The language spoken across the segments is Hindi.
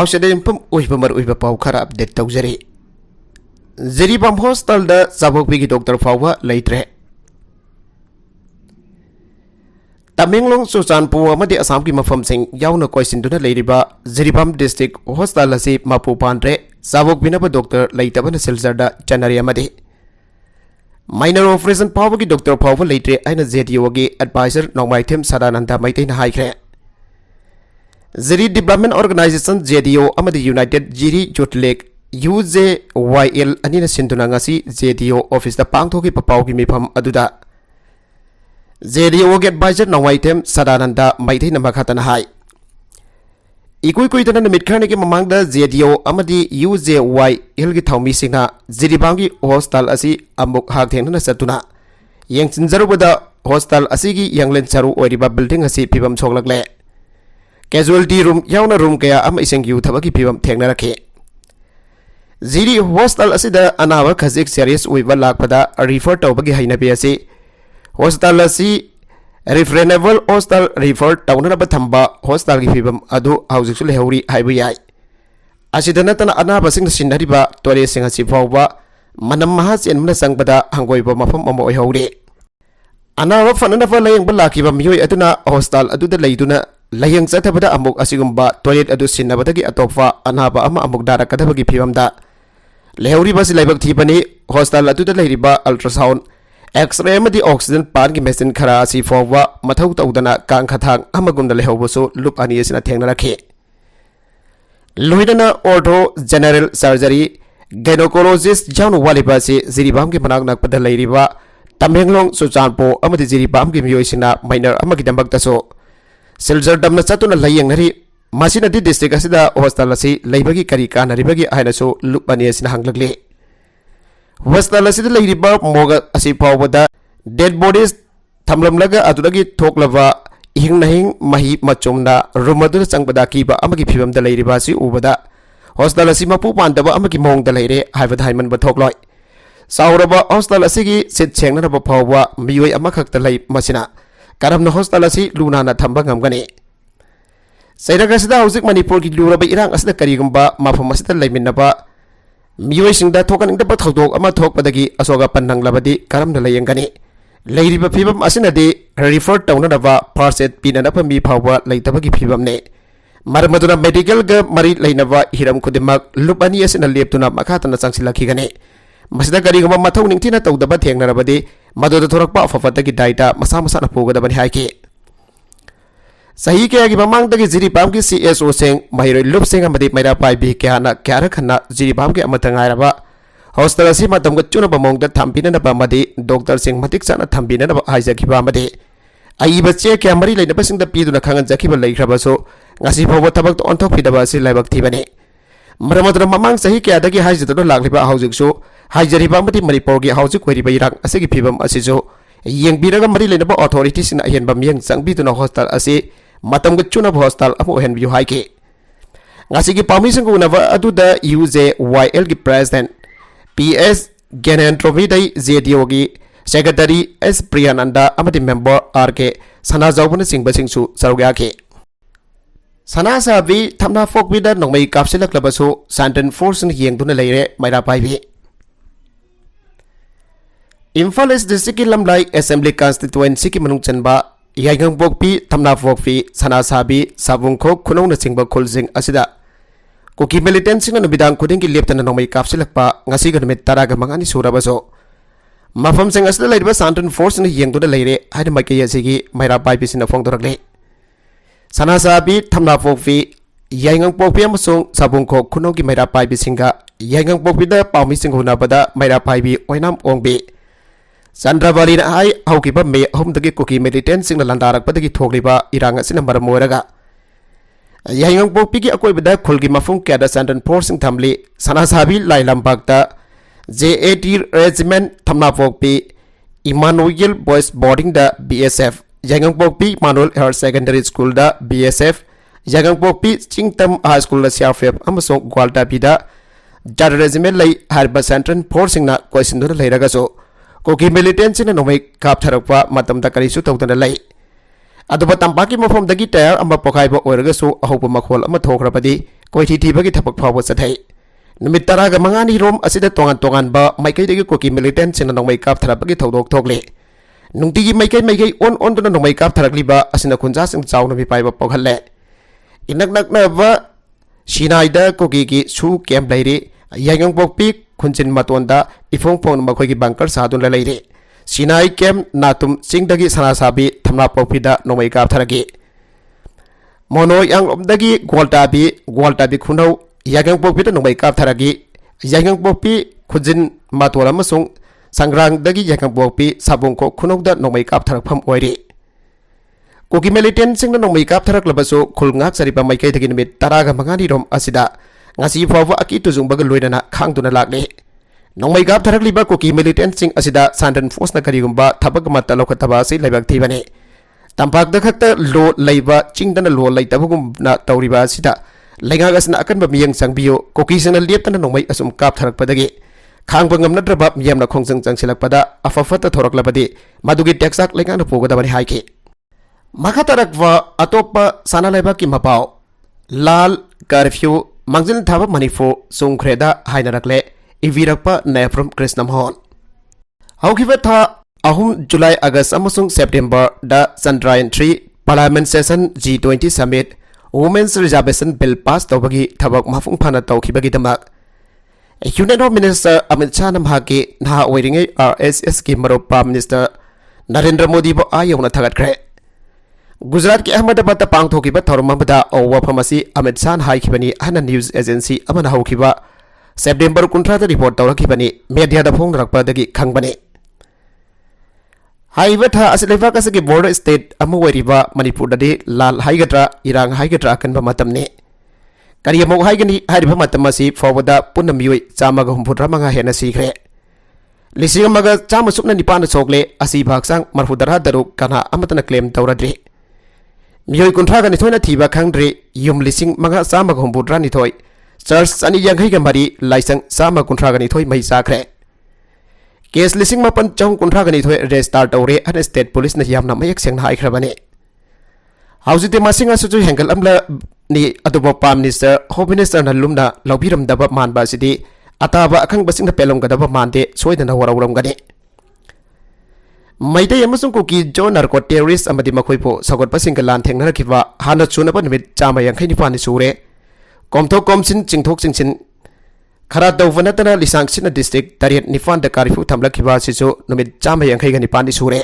पाउसदे इंफम उइबमर उइब पाउ खरा अपडेट तौजरी जिरीबाम हॉस्टल दा जाबोकपी की डॉक्टर फाउवा लेट्रे तमिंगलोंग सुचानपुर अमदी असम की मफम सिंह याउना कोइसिनदुना लेरिबा जिरीबाम डिस्ट्रिक्ट हॉस्टल असी मापू पांड्रे जाबोकबिनबा डॉक्टर लेटबना सिलजरदा जनवरी अमदी माइनर ऑपरेशन फाउवा की डॉक्टर फाउवा लेट्रे आइना जेडीओ की एडवाइजर नोंगमाइथेम सदानंदा मैतेना हाइख्रे जिरी डेवलपमेंट ऑर्गेनाइजेशन जेडीओ अमदी united Jiri youth league UJYL अनिना सिंधुना ngasi जेडीओ ऑफिस दा पांगथोकी पपाव की मिफम अदुदा जेडीओ के एडवाइजर नोंगमाइथेम सदानंदा मैतेना मखातना हाई इकुई कुइदना नमित खरने के ममांगदा जेडीओ अमदी UJYL की थौमी सिंगना जिरीबाम की हॉस्टल असी अमुक हागथेंगना सतुना यंगसिनजरुबदा हॉस्टल असी की यंगलेन सरू ओरिबा बिल्डिंग असी फिबम सोगलगले कैजुअलिटी रूम याउना रूम कया अम इसिंग यूथबा की फिबम थेंगना रखे जिरी हॉस्टल असिदा अनावा खजिक सीरियस उइबा लाखपदा रिफर तौबगी हैनबे असी हॉस्टल असी रिफरेनेबल हॉस्टल रिफर तौननबा थंबा हॉस्टल की फिबम अदु हाउजिकसु लेहौरी हाइबु याय असिदा नतना अनाबा सिंग सिनरिबा टॉयलेट सिंग असि फावबा मनम महा चेनमना संगबदा हंगोइबा मफम अम ओइहौरे अनावा फननबा लयंगबा लाखिबा मियोय अदुना हॉस्टल अदुदा लेइदुना लयंग चथबदा अमुक असिगुम्बा टॉयलेट अदु सिनबदगी अतोफा अनाबा अमा अमुक दारकदबगी फिबमदा लेहौरीबा सिलाइबक थीबनी हॉस्टल अदुदा लेरिबा अल्ट्रासाउंड एक्सरे अमदी ऑक्सीजन पान की मेसिन खरा असि फोवा मथौ तौदना कांग खथांग अमगुंदा लेहौबसु लुप अनि असिना थेंगना रखे लोहिदना ऑर्थो जनरल सर्जरी गायनोकोलॉजिस्ट जाउन वालिबा से जिरीबाम के मनाक नकपदा लेरिबा तमेंगलोंग सुचानपो अमदी जिरीबाम की मियोइसिना माइनर अमगी दंबक्तसो सिलजर दमना चतुना लयंगनरी मासिनदी डिस्ट्रिक्ट असिदा हॉस्टल असि लेबगी करी कानरिबगी आइनसो लुपनी असिना हंगलगले हॉस्टल असिदा लेरिबा मोगा असि फावबदा डेड बॉडीज थमलमलगा अदुदगी थोकलबा इहिंग नहिंग मही मचुमना रूम अदुदा चंगबदा कीबा अमगी फिबमदा लेरिबा असि उबदा हॉस्टल असि मपु पांदबा अमगी मोंगदा लेरे हाइबदा हाइमनबा थोकलॉय साउरबा हॉस्टल असिगी सिट छेंगनबा फावबा मियोय अमखक्ता लೈ मसिना करमना हॉस्टल असी लुनाना थंबा ngमगने सैरगसदा हौजिक मणिपुर की लुरबा इरांग असदा करिगुंबा माफम असदा लेमिनबा मियोइसिंगदा थोकनिंगदबा थौदोक अमा थोकपदगी असोगा पन्नंगलबदी करमना लेयंगने लेरिबा फिबम असिनदि रिफर तौननबा फर्स्ट एड पिननबा मी फावबा लेतबगी फिबमने मरमदुना मेडिकल ग मरी लेनबा हिरम खुदिमक लुपनी असिना लेपतुना मखातना चंगसिलखिगने मसदा करिगुंबा मथौ निंगथिना तौदबा थेंगनरबदी मदुदा थोरकपा अफफतगी डाइटा मसा मसाना पुगदबनि हाइके सही के ममांगदगी जिरीबाम की CSO सिंह महिरोय लुप सिंह अमदी मैरा पाइबी क्याना क्यारा खन्ना जिरीबाम के अमतंगायरबा हॉस्टल असी मतमग चुनबा मोंगदा थंबिननबा मदी डॉक्टर सिंह मतिक चाना थंबिननबा हाइजखिबा मदी अइबा चे क्या मरी लेनबा सिंगदा पीदुना खांगन जखिबा लेख्रबसो ngasi फावबा थबक ऑनथोक फिदबा असि लाइबक थीबने मरमदुना ममांग सही क्यादगी हाइजदनो लागलिबा हाउजिकसो हाइजरिबा मदी मणिपुर की हाउजिक कोइरिबा इरांग असिगी फिबम असिजो यंगबिरगा मरी लेनबा अथॉरिटीज सिना अहेनबा मियंग चंगबिदुना हॉस्टल असी मतम चुनब हॉस्टल अमोहनबियु हाइके ngasi पामिसंग उनबा अदुदा UJYL की प्रेसिडेंट PS ज्ञानेंद्रोमिदई जेडीओ की सेक्रेटरी S प्रियानंदा अमदी मेंबर RK सनाजौबन सिंगबसिंगसु सरुगाके सनासाबी थमना फोकबिदा नोंमै कापसिलक्लबसु सांटन फोर्स यंगदुना लेरे मैरा पाइबी इम्फाल ईस्ट डिस्ट्रिक्ट की लमलाई असेंबली कॉन्स्टिट्युएंसी की मनुंग चनबा याइगंगपोकपी थमनाफोकपी सनासाबी साबुंखोक खुनौना चिंगबा खुलजिंग असिदा कुकी मिलिटेंट सिंगना नुबिदांग खुदिंग की लेप्तना नोंमै कापसिलक्पा ngasiga नुमित तरागा मंगानी सुरबसो मफम सिंग असिदा लेरिबा सांटन फोर्स न यंगदुना लेरे हाइद माइके यसिगी मैरा पाइपिसिना फोंगदोरगले सनासाबी थमनाफोकपी याइगंगपोकपी अमसोंग साबुंखोक खुनौगी मैरा पाइपिसिंगा याइगंगपोकपीदा पाउमिसिंग हुनाबदा मैरा पाइबी ओइनाम ओंगबी चंद्रबाली हाई हौकिबा मे अहुमदगी कुकी मिलिटेंट सिंग लंदारकपदगी थोगलिबा इरांग असिना मरम ओइरगा याइगंगपोकपी की अकोइबदा खुलगी मफुंग क्यादा चंद्रन फोर्सिंग थमली सनासाबी लाइलंबागदा JAT regiment Thamnapokpi Emmanuel boys boarding दा BSF Yaingangpokpi Manuel higher secondary school दा BSF Yaingangpokpi Chingtam high school दा CRF अमसोंग ग्वालटाबीदा जार रेजिमेंट लई हारबा सेंट्रल फोर्सिंग ना क्वेश्चन लेरगसो कुकी मिलिटेंट सिंह नोंमै कापथरकपा मतमदा करिसु तौदना लई अदुबा तंपाकी मफमदगी टायर अमा पोखाइबा ओइरगसु अहोबा मखोल अमा थोखरबदी कोई थी बगी थपक फाव चथै नुमित तरागा मंगानी रोम असिदा तोंगान तोंगान बा माइकैदगी कोकी मिलिटेंट सिना नोंमै काप थरपगी थौदोक थोकले नुंतिगी माइकै ओन ओन नोंमै काप थरकलिबा असिना खुंजा सिंग चाउन बि पाइबा पोखल्ले इनक नकनबा सिनाइदा कोकी की सु कैम्प लैरे यायंग पोकपी खुंचिन मतोंदा इफोंग फोन मखोगी बंकर सादुन लैरे सिनाई कैम्प नातुम सिंगदगी सनासाबी थमना पोकपीदा नोंमै काप थरगी मोनो यांगलोमदगी गोल्टाबी खुनौ यायंग पोकपीदा नोंमै काप थरगी यायंग पोकपी खुजिन मतोर अमसुंग संग्रांगदगी यायंग पोकपी साबुंको खुनौदा नोंमै काप थरकफम ओइरे कोकी मिलिटेंट सिंगना नोंमै काप थरकलबसु खुलंगाक सरिबा माइकैदगी नुमित तरागा मंगानी रोम असिदा ngasi fawa aki tuzung baga loidana khangduna lakle nongmai gap tharakliba koki militant sing asida sandan force na karigumba thabak mata lokhataba sei laibak thibane tampak da khakta lo leiba chingdana lo leitabugum na tawriba asida laiga gasna akanba miyang sangbiyo koki singna leptana nongmai asum kap tharakpadagi khangba ngamna draba miyamna khongjang changsilakpada afafata thoraklabadi madugi texak laiga na pogadabani haike makatarakwa atopa sana laiba ki mapao lal curfew Mangzil thaba manifo sungkreda hainarakle ivirakpa nefrom krishnamhon haukiba tha ahum July August amasung September da Chandrayaan 3 Parliament Session G20 Summit Women's Reservation Bill pass tawbagi thabak mafung phana tawkhibagi damak Union Home Minister Amit Shah namhaki naha oiringai RSS ki maropa Minister Narendra Modi bo ayona thagatkre Gujarat के अहमदाबाद पांगथोकिबा थौरमबदा वफमसी अमित शाह हाइखिबनी हना न्यूज एजेंसी अमना हौखिबा सेप्टेम्बर 19 रिपोर्ट तौरखिबनी मीडियादा फोंगरकपदगी खंगबने हाइबा था असलेफा कसगी बॉर्डर स्टेट अमवरिबा मणिपुरददी लाल हाइगद्रा इरांग हाइगद्रा कनबा मतमने करियमो हाइगनी हाइरिबा मतमसी फौबदा पुनमियोय चामगा हुमफुद्रा मंगा हेना सीखरे लिसिंग मगा चाम सुकना निपान सोगले असि भागसांग मरफुदरा दरु कना अमतना क्लेम तौरद्री मियोय कुंथ्रागा निथोयना थीबा खंगद्रे युम लिसिंग मंगा चामगा हुमफुद्रा निथोय चर्च अनि यांगैगा मरी लाइसंग चामा कुंथ्रागा निथोय मै साखरे केस लिसिंग मपन चौं कुंथ्रागा निथोय रेजिस्टर तौरे अन स्टेट पुलिस न यामना मयक सेंगना हाइख्रबने हाउजिते मासिंग असुजु हेंगल अमला नि अदुबो पाम मिनिस्टर होम मिनिस्टर न लुमना लौबिरम दबा मानबा सिदि अताबा अखंग बसिंग पेलोंगदबा मानदे सोयदना वरवरमगने मैदे अमसुंग कुकी जो नार्को टेररिस्ट अमदि मखोइपो सगोटपसिंग लान थेंगनरखिबा हाना चुनबा निमित चामा यांखैनि पानि सुरे कोमथो कोमसिन चिंथोक चिंचिन खरा दौवनतना लिसांगसिन डिस्ट्रिक्ट तरेट निफान द कारिफु थमलखिबा सिसु निमित चामा यांखैगनि पानि सुरे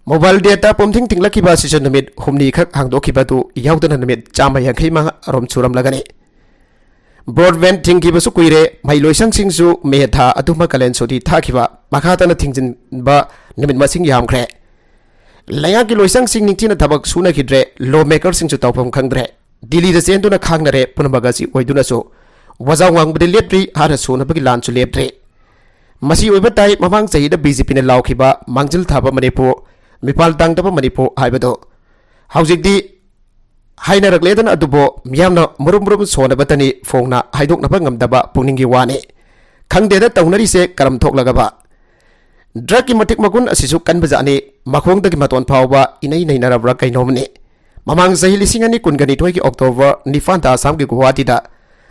मोबाइल डेटा पोमथिंग थिंगलखिबा सिसु निमित हुमनि खक हांगदोखिबादु यावदना निमित चामा यांखै मा रोम सुरम लगने ब्रॉडबैंड थिंगीबसु कुइरे मैलोइसंग सिंगसु मेथा अदुमा कलेन सोदी थाखिबा मखातन थिंजिनबा निमित मसिंग यामख्रे लया की लोइसंग सिंग निंगथिना थबक सुना खिद्रे लॉ मेकर सिंगसु तौफम खंगद्रे दिल्ली द सेंदुना खांगनरे पुनबगासी ओइदुनासु वजाव वांगबदे लेप्री हाना सुनबगी लानसु लेप्रे मसी ओइबा ताइ ममांग सहिदा बीजेपी ने लाउखिबा मांगजिल थाबा मणिपुर मिपाल तांगदबा मणिपुर हाइबदो हौजिकदी हाइना रगलेदन अदुबो मियामना मुरुम सोनबतनी फोंगना हाइदोकनबा ngamdaba पुनिंगी वाने खंगदेदा तौनरीसे करम थोकलगबा ड्रग की मटिक मगुन असिसु कनबजाने मखोंगदगी मतोन फावबा इनै नैनरबरा कैनोमने ममांग सही लिसिंगनी कुनगनी थोइकी अक्टोबर 9 ता आसाम की गुवाहाटीदा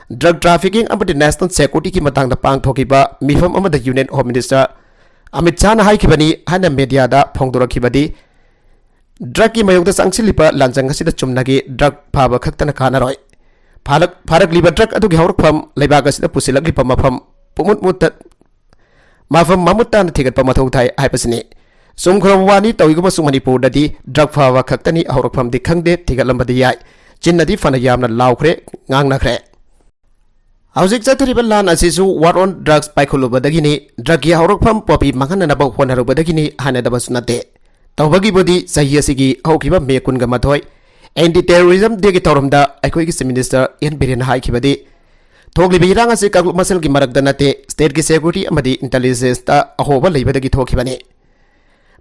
ड्रग ट्रैफिकिंग अमदि नेशनल सिक्योरिटी की मतंगदा पांगथोकिबा मिफम अमदा union home minister Amit Shah हाइखिबनी हाना मीडियादा फोंगदोरखिबदी ड्रग की मयोगदा सांगसिलिपा लांजंग असिदा चुमनगी ड्रग फाबा खक्तना खानारोय फारकलिबा ड्रग अदुगी हौरकफम लेबाग असिदा पुसिलगलिपा मफम पुमुत मफम ममुत्तान थिगतपा मथौ थाय हाइपसिने सुमखरवानी तौइगुम सु मणिपुरददी ड्रग फाबा खक्तनी हौरकफम दि खंगदे थिगलमबदि याय चिन्नदी फना यामना लाउखरे ngangnakre हौजिक चथरिबा लान असिसु वार ऑन ड्रग्स पाइखुलुबदगिनी ड्रग की हौरकफम पॉपी मंगननबा होनरबदगिनी हानदबसु नते तौबगी बोदी सही असिगी हौकिबा मे कुनगा मथोय एंटी टेररिज्म देगी तौरमदा अखोइगी मिनिस्टर एन बिरेन हाइखिबदी थोगलिबि इरांग असि कागलु मसल की मरकदा नते स्टेट की सिक्योरिटी अमदी इंटेलिजेंस ता अहोबा लेबदगी थोखिबने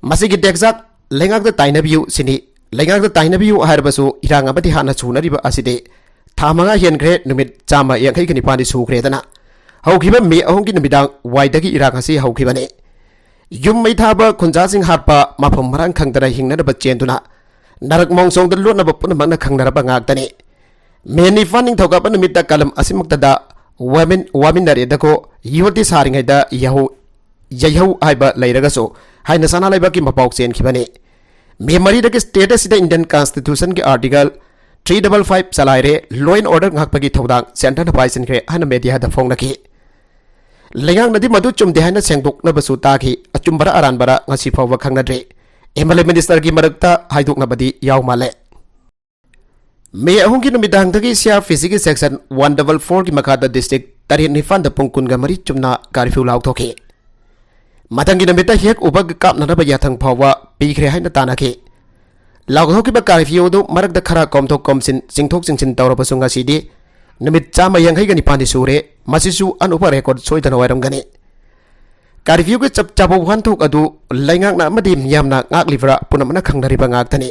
मसिगी टेक्साक लेंगागदा ताइनबियु सिनी लेंगागदा ताइनबियु हारबसु इरांग अमदी हाना सुनरिबा असिदे थामंगा हेनग्रे नुमित चामा यांखैगि निपानि सुख्रेदना हौखिबा मे अहोंगी नुमिदांग वाइदगी इरांग असि हौखिबने युम मैथाबा खुंजासिंग हापा मफम मरांग खंगदना हिंगनरबा चेंदुना नरक मोंगसोंग द लोनबा पुनमंगना खंगनरबा ngaktane मेनी फनिंग थोका पन मित्ता कलम असिमक्तदा वामिनरेदको योति सारिंगैदा यहौ हाइबा लैरगसो हाइना सना लाइबाकी मपाउ चेनखिबने मे मरीदगी स्टेटस सिदा इंडियन कॉन्स्टिट्यूशन के आर्टिकल 355 चलाइरे law and order ngakpagi thawdang centre पाइसिनख्रे हाइना मीडिया दा फोंगनखि लेंगांग नदी मधु चुमदे हाइना सेंगदोकनबसु ताखि अचुमबरा अरानबरा ngasi फावबा खंगनद्रे एमएलए मिनिस्टर की मरक्ता हाइदोकनबदी याव माले मे अहुं की नुमिदांगदगी सीआरपीसी की सेक्शन 144 की मखादा डिस्ट्रिक्ट तरेट निफान द पुंगकुनगा मरी चुमना कर्फ्यू लाउथोखे मतंगी नमिता हेक उबग कापननबा याथंग फावबा पीख्रे हाइना तानाखे लाउथोखिबा कर्फ्यू दो मरकदा खरा कोमथोक कोमसिन चिंगथोक चिंगसिन तौरबसु ngasiदी नुमित चामा यांगैगा निपानी सूरे मसिसु अनुपा रेकॉर्ड सोइदना वायरमगने कर्फ्यू के चप चाबो वानथोक अदु लैंगांगना अमदि मियामना ngakliबरा पुनमना खंगनरिबा ngakतने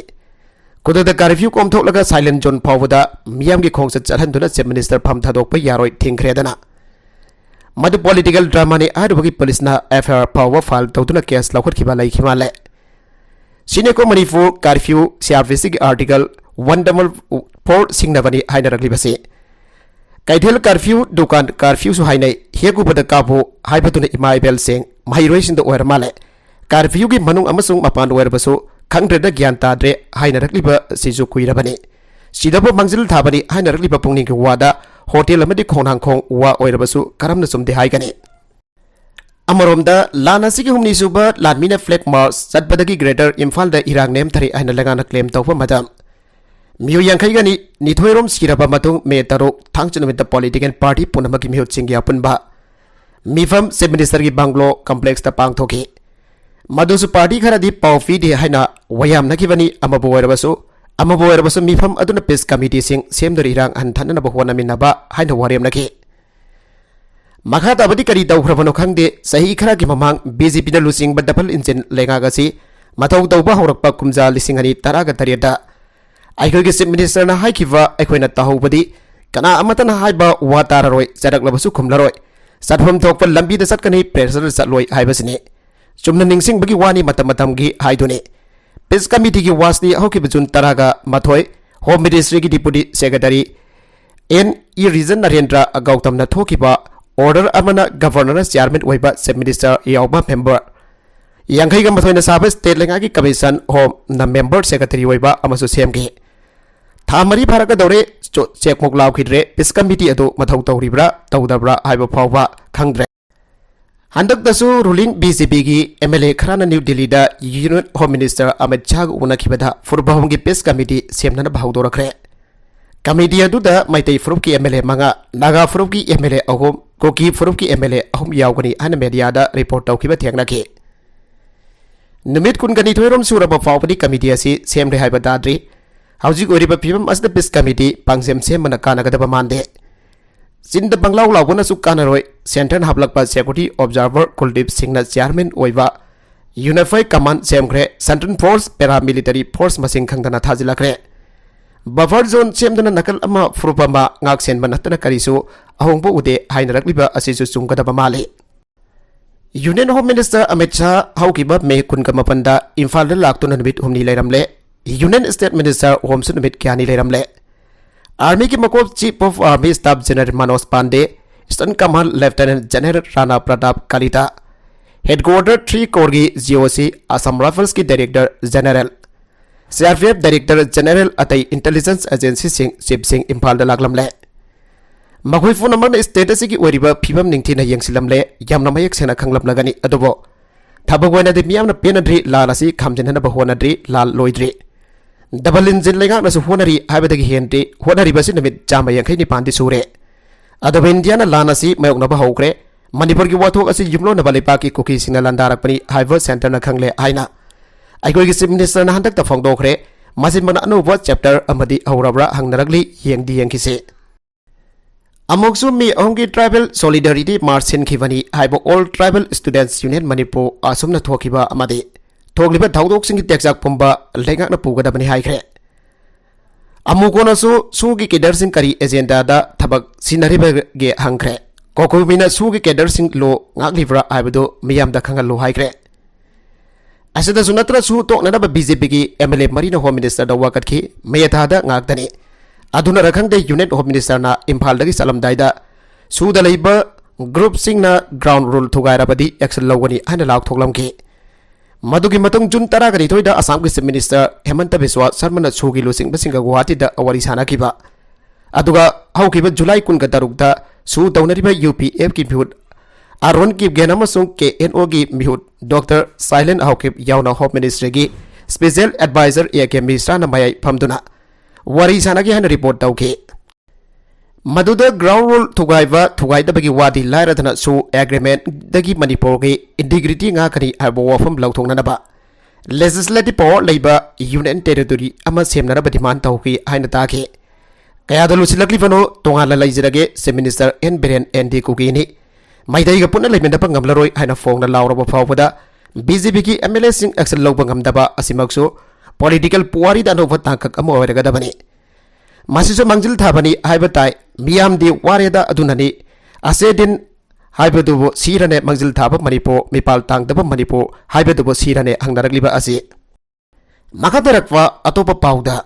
खुद कर्फ्यू कोमथोलगा साइलेंट जोन फावदा मियाम की खोंगस चलहनदुना चीफ मिनिस्टर फम थादोकपा यारोय थिंख्रेदना मदु पॉलिटिकल ड्रामा ने आरुबगी पुलिसना एफआईआर फाव फाइल तौदुना केस लौखटखिबा लैखिमाले सिनेको मणिपुर कर्फ्यू सीआरपीसी की आर्टिकल 144 सिंगनबनी हाइनरगलिबसे कैथेल कर्फ्यू दुकान कर्फ्यू सु हाइनै हेगुबदा काबो हाइबतुना इमाइबेल सिंह माहिरोइसिंद ओरमाले कर्फ्यू की मनुंग अमसुंग मपान ओरबसु खंग्रेदा ज्ञान ताद्रे हाइनरगलिबा सिजु कुइरबने सिदबो मंजिल थाबनी हाइनरगलिबा पुंगनिंग वादा होटल अमदि खोंनांखों वा ओरबसु करमना सुमदे हाइगने अमरोमदा लानासिगी हुमनी सुबा लानमीना फ्लैग मार्च चटबदगी ग्रेटर इम्फाल द इरांग नेम थरी आइना लगाना क्लेम तौबा मदम मियो यांखैगनी निथोइरोम सिरबा मतुंग मे तरो थांगचनुमित पॉलिटिकल पार्टी पुनमगी मियो चिंगिया पुनबा मिफम चीफ मिनिस्टर की बंगलो कॉम्प्लेक्स ता पांगथोकी मधुसु पार्टी खरदी पाउफी दे हाइना वयाम नखिबनी अमबोयरबसु मिफम अदुना पीस कमिटी सिंग सेमदरि इरांग हनथनना बहोनमिनबा हाइना वारेम नखि मखा ताबदी करी तौख्रबनो खंगदे सही खरा की ममांग बीजेपी न लुसिंग बडबल इंजन लेंगागसी मथौ तौबा हौरकपा कुमजा लिसिंग अनि तरागा तरेदा आइखोगे चीफ मिनिस्टर ना हाइखिबा आइखोइना ताहौबदी कना अमतन हाइबा वा ताररोय जरकलबसु खुमलरोय सतफम थोकपा लंबी द सटकनी प्रेसर सटलोय हाइबसिने चुमना निंगसिंग बगी वानी मतम की हाइदुने पीस कमिटी की वासनी हौकिब जुन तरागा मथोय होम मिनिस्ट्री की deputy secretary N E region Narendra Gautam न थोकिबा ऑर्डर अमना गवर्नर चेयरमैन ओइबा चीफ मिनिस्टर यावबा मेंबर यांखैगा मथोयना साबा स्टेट लेंगा की कमीशन होम न मेंबर सेक्रेटरी ओइबा अमसु सेमगे थामरी फारका दौरे चेकमुक लाउखिद्रे पीस कमिटी अदु मथौ तौरिब्रा तौदब्रा हाइबा फावबा खंग्रे हंदकदसु रूलिंग बीजेपी की एमएलए खराना न्यू दिल्ली दा union home minister Amit Shah उनखिबदा फुरबहोम की पीस कमिटी सेमना भावदोरखरे कमिटी अदुदा मैतै फुरुप की एमएलए मंगा नागा फुरुप की एमएलए अहोम कोकी फुरुप की एमएलए अहोम यावगनी हाना मीडिया दा रिपोर्ट तौखिबा थेंगनाखि नुमित कुनगनी थोइरोम सुरबा फावबदी कमिटी असि सेमरे हाइबा दाद्रि हौजिक ओरिबा फिबम असद पीस कमिटी पांगसेम सेमना कानागदबा मानदे चिंद बंगलाव लाउगना सुकानरोय सेंटर हाबलकपा security observer Kuldeep Singh chairman ओइबा यूनिफाइड कमांड सेमख्रे सेंट्रल फोर्स पैरामिलिटरी फोर्स मसिंग खंगदना थाजिलख्रे बफर जोन सेमदना नकल अमा फुरुपमा ngaksen बनतना करिसु अहोंगबो उदे हाइनरकलिबा असिसु चुंगदबा माले union home minister Amit Shah हौकिबा मे कुनका मपंदा इम्फाल लाक्तुना नुमित हुमनी लेरमले यूनियन स्टेट मिनिस्टर होमसु नुमित क्यानी लेरमले आर्मी की मकोब chief of army staff general Manoj Pande eastern command lieutenant general Rana Pratap Kalita headquarter 3 corps की जीओसी असम राइफल्स की director general CRPF director general अतई इंटेलिजेंस एजेंसी सिंह चिप सिंह इम्फाल लागलमले मखोई फोन नंबर स्टेटस की ओरिबा फिबम निंगथिना यंगसिलमले यामना मयक सेना खंगलमलगनी अदुबो थबगवनादे मियामना पेनद्री लाल असि खामजिनना बहोनद्री लाल लोइद्री double engine लेंगाकनसु honorary हाइबदगी हेनते होनरिबसि Namit Chama यांखै निपानदि सुरे अदब इंडियाना लान असि मयoknaba हौख्रे मणिपुर की वाथोक असि युमलोनबा लेपाकी कुकी सिंगना लंदारकपनि हाइबर सेंटर न खंगले हाइना आइगोगी चीफ मिनिस्टर न हंदक त फोंगदोखरे मसिमना अनोबा चैप्टर अमदि हौरबरा हंगनरगली येंगदि येंखिसे अमुकसु मी अहोंगी ट्राइबल सॉलिडरिटी मार्च सिनखिबनी हाइबो all tribal students union Manipur असुमना थोखिबा अमदि थोगलिबा धाउदोकसिंग टेक्साक पुंबा लेंगाकना पुगदबनि हाइख्रे अमुकोनसु सुगी केडरसिंग करी एजेंडा दा थबक सिनरिबगे हंख्रे कोकुमिना सुगी केडरसिंग लो ngakliबरा हाइबदो मियामदा खंगल लो हाइख्रे असदा सुनत्रा सु तोकनबा बीजेपी की एमएलए मरीना होम मिनिस्टर दा वाकतखि मेयथादा ngakतनि aduna rakhangde unit home minister na imphal dagi salam daida suda leiba group sing na ground rule thugai rabadi action lawani haina lak thoklam ke madugi matung jun tara gari thoida assam ki chief minister hemanta biswa sharma na sugi losing basinga guwahati da awari sana kiba aduga haukiba july kun ga taruk da su daunariba upf ki bihut aron ki genama sung kno ki bihut dr silent haukip yauna home ministry gi special advisor ak misra na mayai phamduna wari sana ki han report tauke maduda ground rule thugai da bagi wadi lairadana su agreement dagi manipur gi integrity nga kani abo wafam lauthong na ba legislative power leiba union territory ama semna na demand tauki haina ta ke kaya dalu silakli fano tonga la laijirage se minister en beren nd kugini maidai ga punna leimenda pa ngamlaroi haina fong na lawra ba fawda bjp ki mla sing action lawba ngamdaba asimakso political puari da no tangkak amo weraga da bani masiso mangjil thabani haiba tai miyam di wareda adunani asedin haiba dubo sirane mangjil thaba manipo mipal tang daba manipo haiba dubo sirane hangnarakliba asi makadarakwa atopa pauda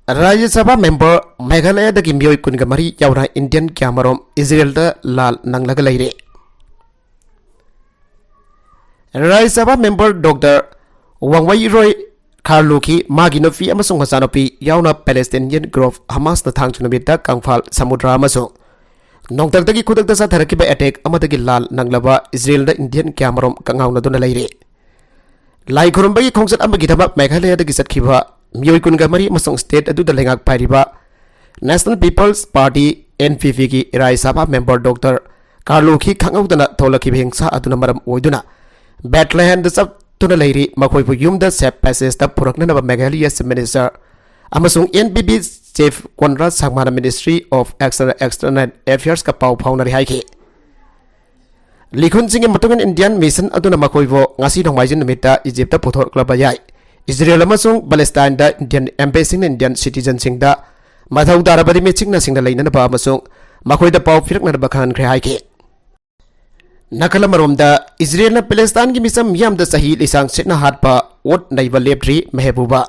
Rajya Sabha member Meghalaya dagi miyoi kunga mari yaura Indian Kyamarom Israel da lal nanglaga laire. Rajya Sabha member Dr. Wangwai Roy Karluki Maginofi amasung Hasanopi yauna Palestinian Grove Hamas na thang chunamita kangfal samudra amasung. Nongtag dagi kudak da sa tharakiba attack amadagi lal nanglaba Israel da Indian Kyamarom kangaw na doon laire. Lai kurumbagi kongsat amagi tabak Meghalaya dagi satkiba miyoi kunga mari masong state adu da lengak pairiba National People's Party NPP ki Rajya Sabha member Dr. Karluki khangawdana tholaki bhengsa aduna maram oiduna Bethlehem da sab tuna leiri makhoi pu yum da sep passage da purakna na Meghalaya minister amasung NPP chief Konrad Sangmana Ministry of External Affairs ka pau phaunari haiki likhun singe matungan Indian mission aduna makhoi bo ngasi dongmaijin numita Egypt da puthor klaba yai Israel amasung Palestine da Indian embassy na Indian citizen sing da mathau darabari meching na sing da laina na ba amasung makhoi da pau firak na ba khan khre haike nakala marom da Israel na Palestine gi misam yam da sahi lisang setna hat pa ot naiba lepri mehbuba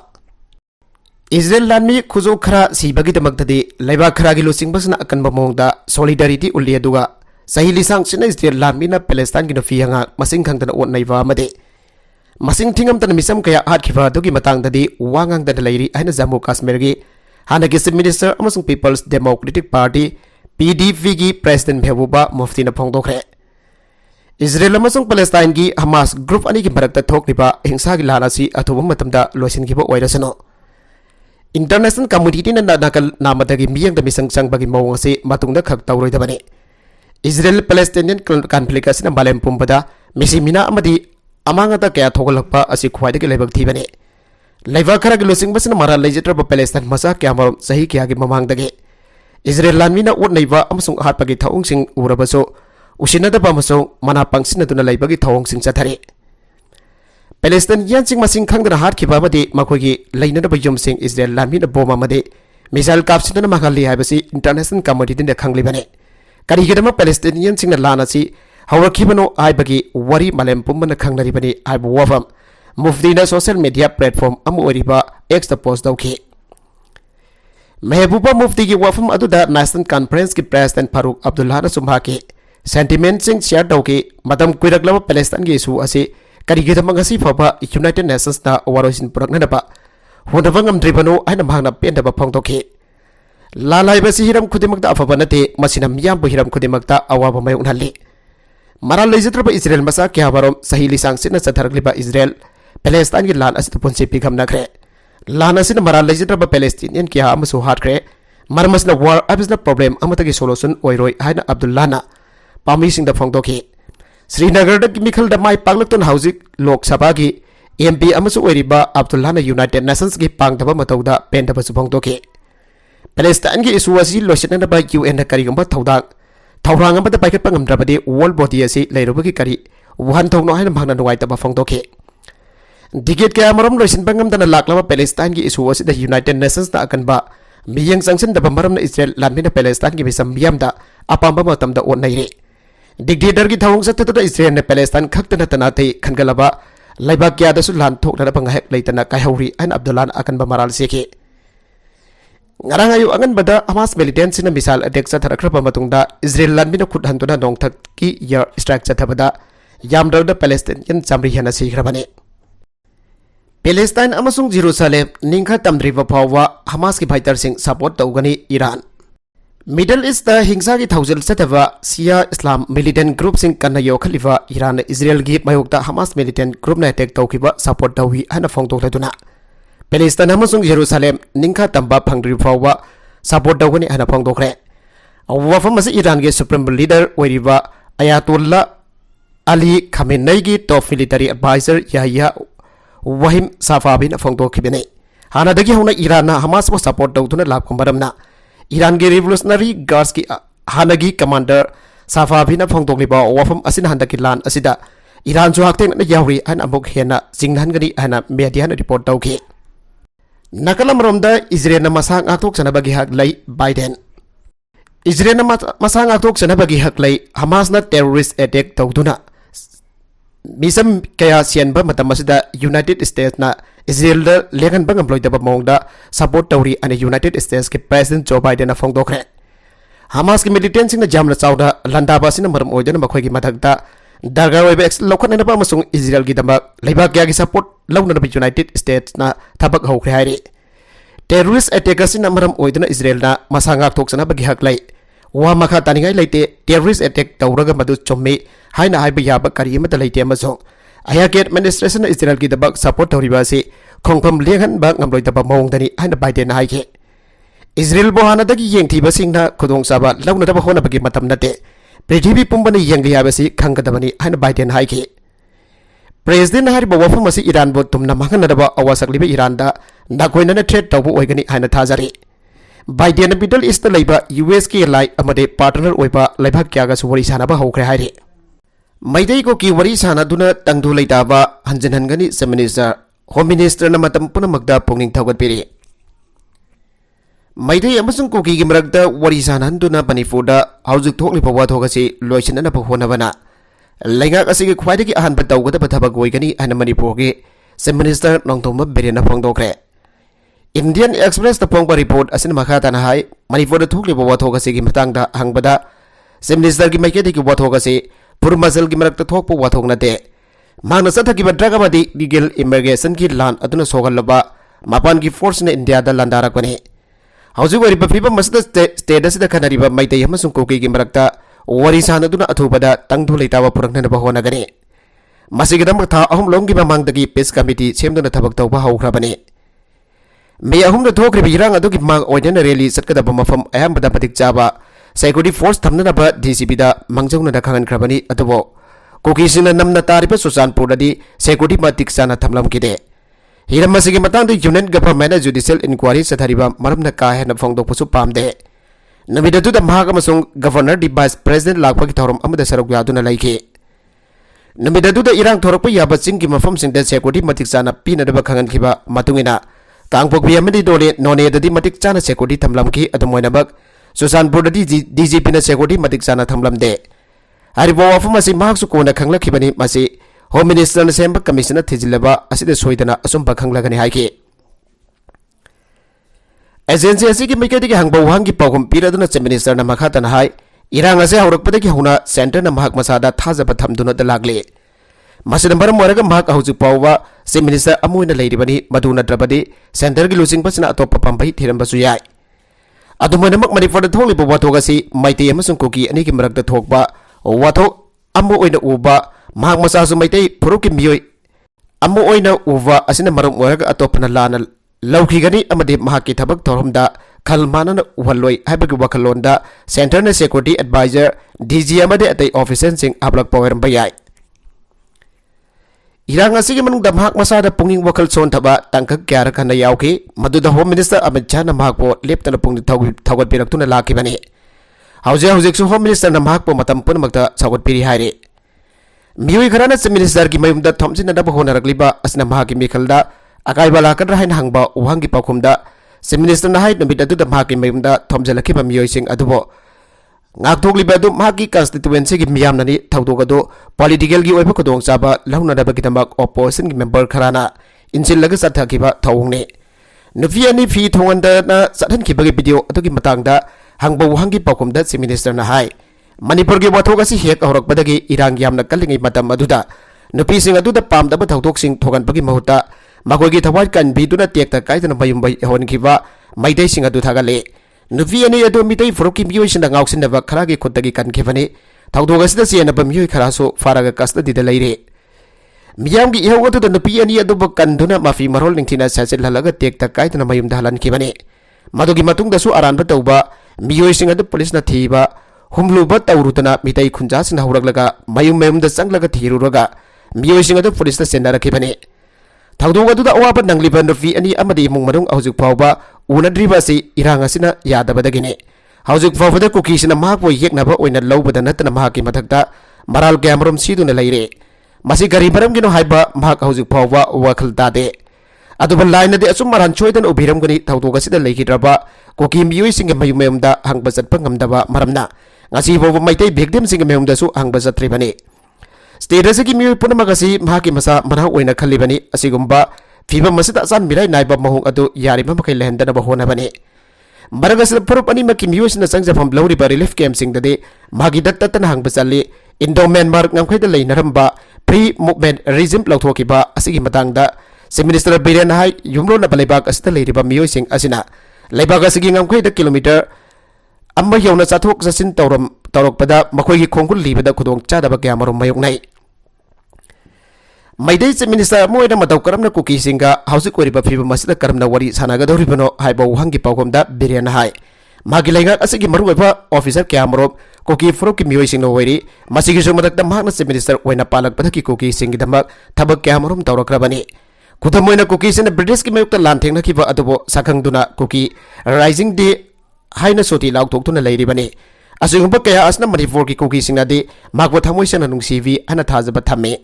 Israel lanmi khuzo khara sibagi damak da de laiba khara gi losing basna akan ba mong da solidarity ulli aduga sahi lisang setna Israel lanmi na Palestine gi no fi hanga masing khang da ot naiba amade masing thingam tan misam kaya hat khiba dugi matang dadi wangang da lairi aina Jammu Kashmir gi hana gi chief minister amasung People's Democratic Party PDP gi president Mehbuba Mufti na phongdokre Israel amasung Palestine gi Hamas group ani gi barakta thokliba hingsa gi lana si athubam matamda loisin gi bo oirasano international community na nakal namadagi miyang da misang sang bagi mawang si matungda khak tawroi da bani Israel Palestinian conflict asina balem pumbada misimina amadi amangata kaya thogalakpa asi khwaidagi laibak thibani laiba khara gi losing basna mara lejitraba Palestine masa kya marom sahi kya gi mamangdagi Israel lanmina ot naiba amasung hatpagi thaung sing urabaso usinada ba masung mana pangsina tuna laibagi thaung sing chathari Palestinian sing masing khangdana hat khiba madi makhogi lainada ba yum sing Israel lanmina boma madi misal kapsina magali haibasi international community de khanglibani kari gedama Palestinian sing na lana si hawrakibano aibagi wari malem pumbana khangnaribani aibu wafam mufdina social media platform amu oriba x the post dauki Mehbuba Mufti ki wafam aduda National Conference ki President Farooq Abdullah na sumha ki sentiment sing share dauki madam kuiraklaba Palestine ki issue ase karigidama ngasi phaba United Nations na waroisin purakna ba hodawang amdribano aina mahna pendaba phongdoki lalai basi hiram khudimakta afabanate masinam yam hiram khudimakta awaba mayung halli Mara lejitraba Israel masa kya barom sahi lisang sina sathargliba Israel Palestine gi lan asit punsi pigam nakre lan asit mara lejitraba Palestinian kya amasu hatkre marmas na war abis na problem amatagi solution oiroi haina Abdullah na pami sing da phongdoki Srinagar da mikhal da mai panglakton hauzik Lok Sabha gi MP amasu oiriba Abdullah na United Nations gi pangdaba matauda pendaba su phongdoki Palestine gi isu asi loisina ba UN na karigamba thaudang Thaurang amada paikat pangamdrabadi world body asi lairubagi kari wuhan thongno haina bhangna nuai taba phongdoki Dikit kaya maram loisin pangamdana laklaba Palestine gi isu asi da United Nations da akan ba miyang sanction da maram na Israel lanmina Palestine gi misam miyam da apamba matam da onnaire dictator gi thawong sa da Israel na Palestine khaktana tanate khangalaba laiba kya da su lan thokna da pangahek leitana kai hauri an Abdullah akan ba maral seke ngarang ayu angan bada Hamas militant sina misal attack chatharakraba matungda Israel lanbina khut hantuna nongthak ki air strike chathabada yamdawda Palestinian chamri hana sigrabane Palestine amasung Jerusalem ningkha tamdriba phawa Hamas ki fighter sing support tawgani Iran Middle East da hingsa ki thousel chataba Shia Islam militant group sing kanayo khalifa Iran Israel gi mayokta Hamas militant group na attack tawkiba support tawi hana phongtok laduna Palestine amasung Jerusalem ningkha tamba phangri phawa support tawgani hana phongdokre wafam asi Iran ge supreme leader oiriba Ayatollah Ali Khamenei gi top military advisor Yahya Wahim Safabi na phongdokhibene hana dagi hona Iran na Hamas mo support tawtuna labkom baramna Iran ge revolutionary guards ki hanagi commander Safabi na phongdokliba wafam asin handaki lan asida Iran chu hakten na yawri an amuk hena jinghan gani hana media na report tawki Nakalam romda Israel na masang aktok sa nabagi haglay Biden. Israel na masang aktok sa nabagi haglay Hamas na terrorist attack tawduna. Misam kaya siyan ba matamasida United States na Israel da lekan bang employed ba mongda support tawri ane United States ke President Joe Biden na phongdokre. Hamas ke militant sing na jam na chawda landa ba sin maram oida na makhoi gi mathagta Darga webe lokhan na pa masung Israel gi damba leiba kya gi support lawna na United States na thabak hokre hairi terrorist attackers in amaram oidna Israel na masanga thoksana bagi haklai wa makha taningai leite terrorist attack tawraga madu chomme haina haiba yaba kari mata leite amasung ayake administration Israel gi dabak support tawriba si khongpham lehan ba ngamloi daba mawngdani haina Biden na haike Israel bohana dagi yengthi basingna khudong saba lawna daba hona bagi matam nate Prithibi pumbani yengli habasi khangkadabani haina Biden haike President hariba wafam asi Iran bo tumna mahanadaba awasakliba Iran da nakoina na threat tawbu oigani haina thajari Biden Middle East leiba US ki lai amade partner oiba leibhak kyaga suwari sanaba hokre hairi Maidai ko ki wari sana duna tangdu leitaba hanjanhangani Minister Home Minister na matam punamakda pungning thagat piri Maidai amasung koki gi marakda wari sana duna Manipurda haujuk thokli pawa thogasi loisinana phonabana Lengak asigi khwaidagi ahan batawgada bathabak oigani ana Manipur gi Minister Nongthoma Berena phongdokre Indian Express ta phongba report asin makha tan hai Manipur da thukli bawa thogasi gi matangda hangbada Minister gi maikedi gi wathogasi purmazal gi marakta thokpo wathogna de mangna sathaki badraga madi legal immigration ki lan aduna sogalaba mapan gi force na India da landarakone hauju wari bafiba masda state asida khanariba maitai amasung koki gi marakta wari sana duna athubada tangdu leitawa purakna ba hona gane masigidam tha ahum lomgi mamangdagi peace committee semduna thabak tawba haukrabane me ahum da thokri birang adugi mang oidena rally satkada ba mafam ayambada patik chaba security force thamna ba DCP da mangjongna da khangan krabani adubo koki sina namna tariba Susanpur dadi security matik sana thamlam kide hiram masigi matang da union government judicial inquiry sathariba maramna ka hena phongdok pusu pamde Namidatu da Mahaka Masung Governor di Vice President Lakpaki Thorum Amada Sarok Yaduna Laike. Namidatu da Irang Thorok Yaba Singki Mafam Sing da Security Matik Sana Pina da Bakangan Kiba Matungina. Kangpok Yamadi Dole None da di Matik Sana Security Tamlamki Adamoinabak. Susanpur da di DGP na Security Matik Sana Tamlam de. Haribo Wafam Masi Mahak Sukuna Kangla Kibani Masi Home Minister na Semba Commissioner Tijilaba Asida Soidana Asumba Kanglagani Haike. Agency asigi mikadigi hangba wangi pawhum piraduna Minister na makhatan hai irang ase haurakpadagi huna center na mahak masada thajaba thamduna da lagle masina maram waraga mahak hauju pawwa Minister amuina leiribani maduna drabadi center gi losing pasina atop pambai thiramba su yai adumana mak Manipur da tholi ba wathogasi maitei amasung koki ani gi marak da thokba wathok amu oina uba mahak masasu maitei phuruki miyoi amu oina uba asina maram waraga atopna lana Laukigani amade mahaki thabak thoromda khalmana na uhaloi habagi wakalonda center na security advisor DG amade atai officer sing ablak power bayai Irang asigi manung da mahak masada punging wakal son thaba tangkak kyara kana yauki maduda Home Minister Amit Shah na mahak po leptana pungni thagat piraktuna lakibani hauzik su Home Minister na mahak po matam punamakta chagot piri haire Miyoi kharana Minister gi mayumda thomjina da honarakliba asna mahaki mikhalda Akai bala kan rahin hangba uhangi pakumda Minister na hai nabit adu da mahaki mayumda thomjalaki ba miyoi sing adubo ngakthokli ba du mahaki constituency gi miyam nani thawdok adu political gi oiba kodong chaba launa da bagitamak opposition gi member kharana insil laga sathaki ba thawungne नुपी अनि फी थोंगंदना चथनखिबगी वीडियो अदुगी मतंगदा हंगबो वहंगी पाउकुमदा चीफ मिनिस्टर ना हाय मणिपुर की वाथोग असि हेक हौरकपदगी इरांग यामना कलिंगै मतम अदुदा नुपीसिंग अदुदा पामदबा थौदोकसिंग थोगनबगी महुता मखोगी थवाई कनबीदुना टेक्ता कायदना मयुमबै होनखिबा मैदैसिंग अदु थागले नुपी अनि अदु मितै फुरुकी मियोइसिंदा गाउसिनबा खरागी खुदगी कनखिबनी थौदोग असिदा सेनबा मियोइ खरासो फारागा कस्टडीदा लैरे मियामगी इहौ अदुदा नुपी अनि अदुबा कनदुना माफी मरोल निंथिना सचिलहलगा टेक्ता कायदना मयुमदा हलनखिबनी मदुगी मतुंगदसु अरानबा तौबा मियोइसिंग अदु पुलिसना थीबा हुमलुबा तौरुदना मितै खुंजासिंग हौरगलगा मयुम मयुमदा चंगलगा थीरुरगा मियोइसिंग अदु पुलिसना सेनरखिबनी थौदोग अदुदा अवाबा नंगलिबा नुपी अनि अमदि इमुंग मनुंग हौजुक फावबा उनद्रिबा असि इरांग असिना यादबदगिने हौजुक फावबदा कुकीसिना महाकबो येकनबा ओइना लौबदा नतना महाकी मथक्ता मराल क्यामरम सीदुना लैरे मसी गरी मरमगिनो हाइबा महाक हौजुक फावबा वखल तादे अदुबा लाइनदि असुम मरान छोइदन उबिरमगनि थौदोग असिदा लैखिद्रबा cookie मियोइसिंग मयुम मयुमदा हंगबा चटपा ngamdaba maramna ngasi bobo maitai victim sing mehumdasu hangba jatribani state asigi mioi punamagasi mahaki masa mana oina khalibani asigumba fibam masida san mirai naiba mahung adu yarima makai lehendana bahona bani maragas purup ani maki miosina sangjafam lawri ba relief camp sing dade magi dattatan hangba challi indo myanmar ngamkhaida leinaramba pre movement regime lawthokiba asigi matangda Chief Minister Biren hai yumro na balibak asita leiriba mioi sing asina leibak asigi ngamkhaida kilometer amma yawna chathok jasin tawrokpada makhoi khongkul libada khudong chadaba kya marom mayoknai maidai Chief Minister moina matau karamna kuki singa hausik oriba phiba masida karamna wari sanaga doribano haiba uhangi pawkomda Biren hai magi lenga asigi maruiba officer kya marom kuki fro ki mioi sing no wari masigi sumadakta mahna Chief Minister oina palak padaki kuki singi damak thabak kya marom tawrokrabani kudamoina kuki sina British ki mayukta lanthengna kiba adubo sakhangduna kuki rising day haina soti lauk toktuna leiribani asugumba kaya asna Manipur ki kuki singnadi magwa thamoi sana nungsivi ana thajaba thamme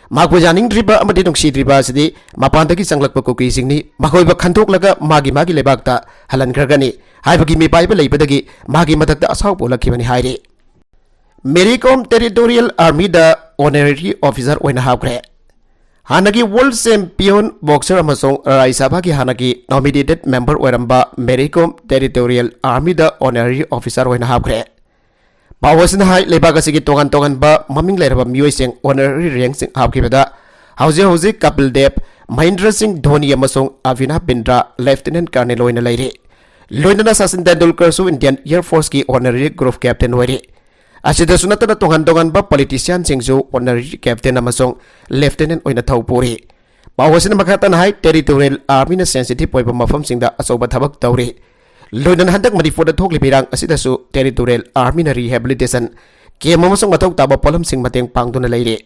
magwa janing driba amadi nungsi driba asidi mapandagi changlakpa kuki singni makoiba khantoklaga magi lebakta halan khragani haibagi mi paiba leibadagi magi matakta asau bolakibani haire Mericom Territorial Army da honorary officer oina hapkre Hanagi World Champion Boxer amasong Rai Sabha ki hanagi nominated member oiramba Mericom Territorial Army da honorary officer oina hapkre Pawasna hai lebaga sigi tongan ba maming leraba mioi sing honorary rank sing hapkibada hauze Kapil Dev Mahendra Singh Dhoni amasong Avinav Bindra Lieutenant Colonel oina leire loinana Sachin Tendulkar su Indian Air Force ki honorary group captain oire asida sunatana tongan ba politician singju honorary captain amasong lieutenant oina thaupuri pawasina makhatan hai territorial army na sensitive poiba mafam singda asoba thabak tawri loinan handak Manipur da thokli birang asida su territorial army na rehabilitation kem amasong mathok taba polam sing mateng pangduna leire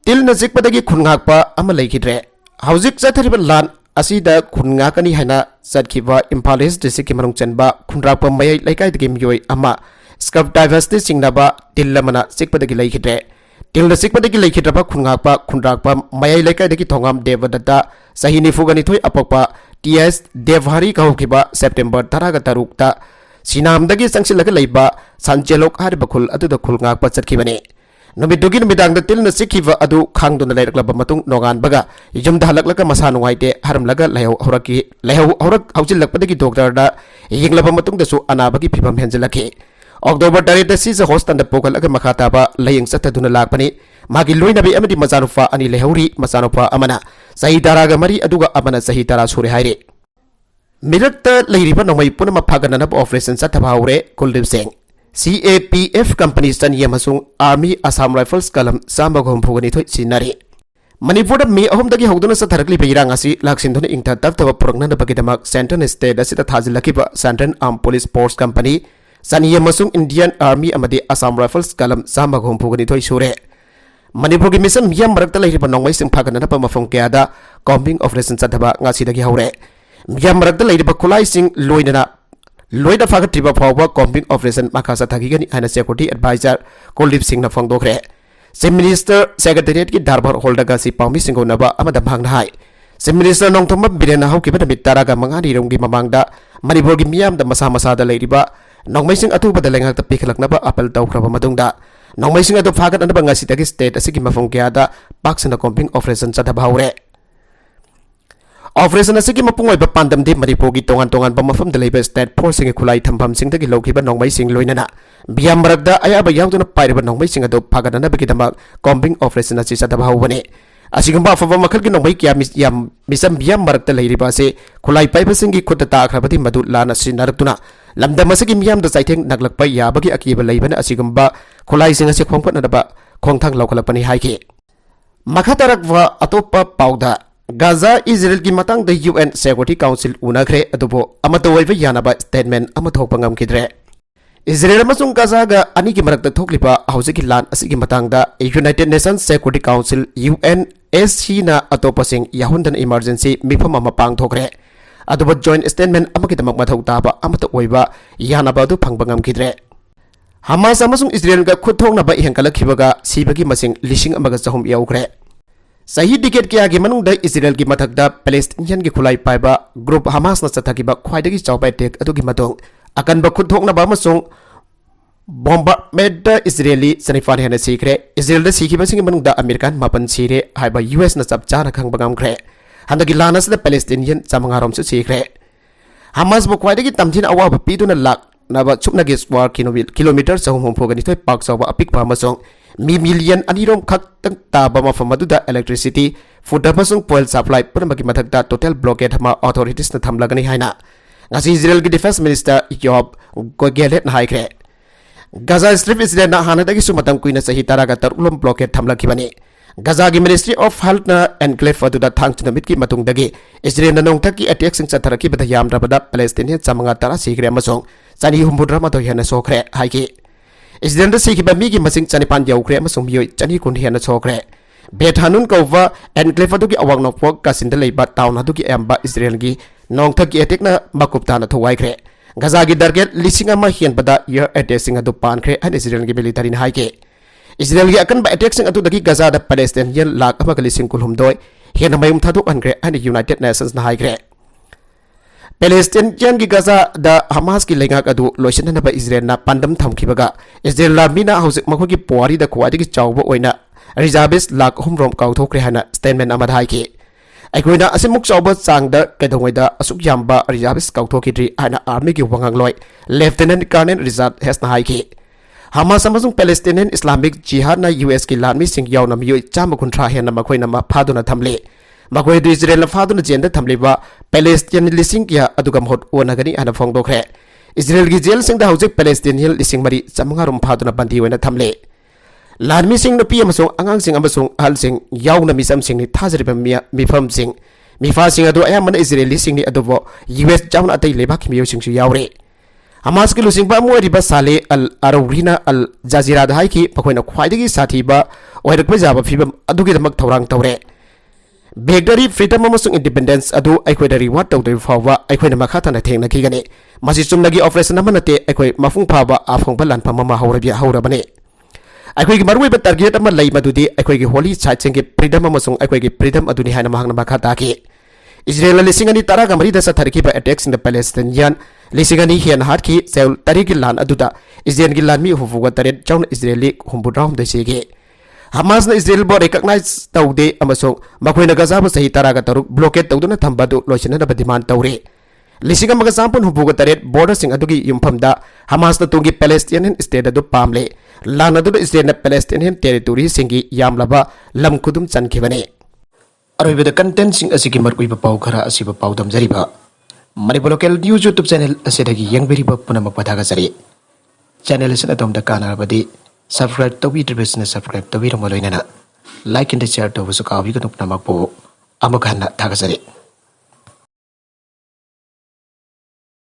til na jikpadagi khungakpa ama leikidre hauzik chathariba lan asida khungakani haina chatkhiba Imphal East district ki manung chanba khunrakpa mayai laikai dagi mioi ama Scrub diversity singnaba tillamana sikpadagi leikhitre tilna sikpadagi leikhitaba khungakpa khundrakpa mayai laikai dagi thongam devadatta sahini fugani thoi apakpa TS Devhari kahkiba September 13 ta sinamdagi sangsilaga leiba Sanchelok hariba khul aduda khulngakpa chatkibani numidugi numidangda tilna sikhiba adu khangduna leiraklaba matung nogan baga yumda halaklaga masa nuaite haramlaga lehau horak haujilakpadagi doctor da yinglaba matung dasu anabagi phibam henjalaki October 30 sisa hostan da pokal aga makataba laying sataduna lakpani magi loinabi amadi mazanufa ani lehauri mazanufa amana sahi daraga mari aduga amana sahi dara sure haire mirakta leiriba nomai punama phagana operation sathabaure Kuldip Singh CAPF company stan yamasung Army Assam Rifles kalam sambagom phugani thoi sinari Manipur da me ahom dagi hogduna satharakli beirang asi laksinduna ingta taptaba purangna bagidamak Central State asita thajilakiba Central Armed Police Force Company Saniya masung Indian Army amadi Assam Rifles kalam samagom phugani thoi sure Manipur gi mission miyam marakta leiriba nongmai sing phagana pa mafong kayada combing operation sathaba ngasi dagi haure miyam marakta leiriba khulai sing loida phagatriba phawba combing operation makasa thagigani haina security advisor Kuldip Singh na phangdokre Chief Minister Secretariat ki darbar holdaga si pawmi singonaba amada bhangna hai Chief Minister Nongthoma Biren haukiba damit taraga mangani rongi mamangda Manipur gi miyam da masa da leiriba Nongmaising atu badalengak ta pikhalaknaba apel tawkraba madungda Nongmaising atu phagat anaba ngasi dagi state asigi mafong kayada paksana combing operation chathabhaure operation असिगी मपुंग ओइबा पांदमदि मणिपुरगी तोंगान तोंगान मफमदा लेबा स्टेट फोर्स सिंग खुलाई थंफम सिंगदगी लौखिबा नोंमै सिंग लोइनना बियाम मरकदा अयाबा यावदुना पाइरबा नोंमै सिंग अदो फागदनबगिदमक कॉम्बिंग ऑपरेशन असि सदबा हौबने असिगंबा अफबा मखलगी नोंमै किया मिसम बियाम मरकदा लेरिबा से खुलाई पाइबा सिंगी खुद ताखरबदि मदु लाना सिनरक्तुना लमदम असगी मियाम द चाइथेंग नगलकपा याबगी अकीबा लेबने असिगंबा खुलाई सिंग असे खोंगपनदबा खोंगथांग लौखलपनि हाइके मखातरकवा अतोपा पाउदा गाजा इजराइल की मतंग द यूएन सिक्योरिटी काउंसिल उनखरे अदुबो अमतो वैबा यानाबा स्टेटमेंट अमा थोकपा ngamkidre इजराइल अमसुंग गाजा गा अनि की मरकता थोकलिबा हौजिकी लान असिगी मतंगदा united nations security council UNSC ना अतोपसिंग याहुंदन इमरजेंसी मिफम अमा पांगथोकरे अदुबो जॉइंट स्टेटमेंट अमकिदमक मथौ ताबा अमतो वैबा यानाबा दु फंगबा ngamkidre हमास अमसुंग इजराइल गा खुथोंगनाबा इहंकलखिबगा सीबगी मसिंग लिसिंग अमगा चहुम याउखरे सही डिकेट क्या की मनुंग इजराइल की मथकदा पैलेस्टीनियन की खुलाई पाइबा ग्रुप हमास न चथकिबा ख्वाइदगी चावबा अटैक अदुगी मतोंग अकनबा खुथोंगनाबा अमसुंग बॉम्बार्डमेंट इजरायली सनिफान हेना सीखरे इजराइल द सीखिबा सिंग मनुंग अमेरिकन मापन सीरे हाइबा यूएस न चप चाना खंगबा gamkre हंदगी लानस द पैलेस्टीनियन चामंगारोम सु सीखरे हमास बो ख्वाइदगी तमथिन अवाबा पीदुना लाक नबा चुपनगे स्क्वायर किलोमीटर चहुम हुमफोगनी थोय पाक चावबा अपिक पामसोंग मी मिलियन अनिरोम खक्तंग ताबा मफम अदुदा इलेक्ट्रिसिटी फूड अमसुंग पोइल सप्लाई पुनमगी मथकदा टोटल ब्लॉकेट हमा अथॉरिटीज न थमलगनी हाइना ngasi इजराइल की डिफेंस मिनिस्टर योब गोगेलेट हाइक्रे गाजा स्ट्रिप इजराइल ना हानदगी सुमतम कुइना सही तरागा तरुलम ब्लॉकेट थमलखिबनी गाजा की मिनिस्ट्री ऑफ हेल्थ ना एनक्लेव अदुदा थांगचनमित की मतुंगदगी इजराइल ना नोंगथक की अटैक सिंग चथरखिबदा यामद्रबदा पैलेस्टीनियन चमंगा तरा सीखरे अमसुंग चनी हुमबुद्रा मतो हेना सोखरे हाइके इजराइल सीखिबा मीगी मसिंग चनिपान यौखरे अमसुंग मियोय चनी कुन हेना सोखरे बेथानुन कौवा एनक्लेव अदुगी अवांग नोपक कासिंदा लेबा टाउन अदुगी एम्बा इजराइल की नोंगथक की अटैक ना मकुपताना थोवाइखरे गाजा की टारगेट लिसिंग अमा हेनबदा एयर अटैक सिंग अदु पानखरे अन इजराइल की मिलिटरी न हाइके इजराइल की अकनबा अटैक सिंग अदुदगी गाजा द पैलेस्टीनियन लाख अमगा लिसिंग कुलहुमदोय हेना मयुम थादु अनखरे अन यूनाइटेड नेशंस न हाइखरे पैलेस्टीनियन की गाजा द हमास की लेंगाक अदु लोइसननबा इजराइल ना पांदम थमखिबगा इजराइल ला मीना हौजिक मखोगी पुआरी द ख्वाइदगी चावबा ओइना रिजर्विस्ट लाख हुमरोम काउथोखरे हाना स्टेटमेंट अमा हाइके अखोइना असिमुक चावबा चांगदा कैदोंगैदा असुक यामबा रिजर्विस्ट काउथोखिद्री हाना आर्मी की वंगांगलोय लेफ्टिनेंट कर्नल रिजार्ड हेसना हाइके हमास अमसुंग पैलेस्टीनियन इस्लामिक जिहाद ना यूएस की लानमी सिंग यावना मियोय चाम कुंथ्रा हेना मखोइना मा फादुना थमले मखोइ इजराइल फादुना जेंदा थमलेबा पैलेस्टीनियन लिसिंग किया अदुगम होट ओनगनी हाना फोंगदोखरे इजराइल की जेल सिंग दा हौजिक पैलेस्टीनियन लिसिंग मरी चमंगारुम फादुना बंदी ओइना थमले लानमी सिंग नपी अमसुंग अंगांग सिंग अमसुंग अहल सिंग यावना मिसम सिंग नि थाजरिबा मिफम सिंग मिफा सिंग अदु अयामन इजरायली सिंग नि अदुबो यूएस जावना अतै लेबाक मियो सिंग सु यावरे हमास के लुसिंग बा मोरिबा साले अल अरौरीना अल जाजीरा दा हाइकी पखोइना ख्वाइदगी साथीबा ओइरकबा जाबा फिबम अदुगी दमक थौरांग तौरे बेगरी फ्रीडम अमसुंग इंडिपेंडेंस अदु अखोइदा रिवार्ड तौदोय फावबा अखोइना मखातना थेंगनखिगने मसि चुमनगी ऑपरेशन अमनते अखोइ मफुंग फाबा आफोंबा लानफम अमा हौरबने अखोइगी मरुइबा टारगेट अमा लई मदुदी अखोइगी होली साइट के फ्रीडम अमसुंग अखोइगी फ्रीडम अदुनि हाना महंगना मखा ताके इजराइल लिसिंगनी तारागा मरिदा सथरखिबा अटैक्स इन द पैलेस्टीनियन लिसिंगनी हेन हाटकी सेल तारीकी लान अदुदा इजराइल की लान मी हुफुगा तरेट चाउन इजरायली हुंबुराम दसेगे हमास ने इजराइल बो रिकॉग्नाइज तौदे अमसुंग मखोइना गाजाबा सही तारागा तरुक ब्लॉकेट तौदुना थंबदु लोइसननबा डिमांड तौरे लिसिंग अमगा चांपुन हुफुगा तरेट बॉर्डर सिंग अदुगी युमफमदा हमास न तुंगी पैलेस्टीनियन स्टेट अदु पामले लान अदु इजराइल न पैलेस्टीनियन टेरिटोरी सिंगी यामलबा लम खुदुम चनखिबने अरोइबदा कंटेंट सिंग असिगी मरकुइबा पाउ खरा असिबा पाउ दमजरिबा Manipur local news YouTube channel असिदगी यंगबेरिबा पुनम पथागा जरी चैनल असिन अदोमदा कानारबदी सब्सक्राइब तौबीद्रिबसना सब्सक्राइब तौबीरम लोइनना लाइक एंड शेयर तौबसु काबिगनु पुनमकपो अमखाना थागा जरी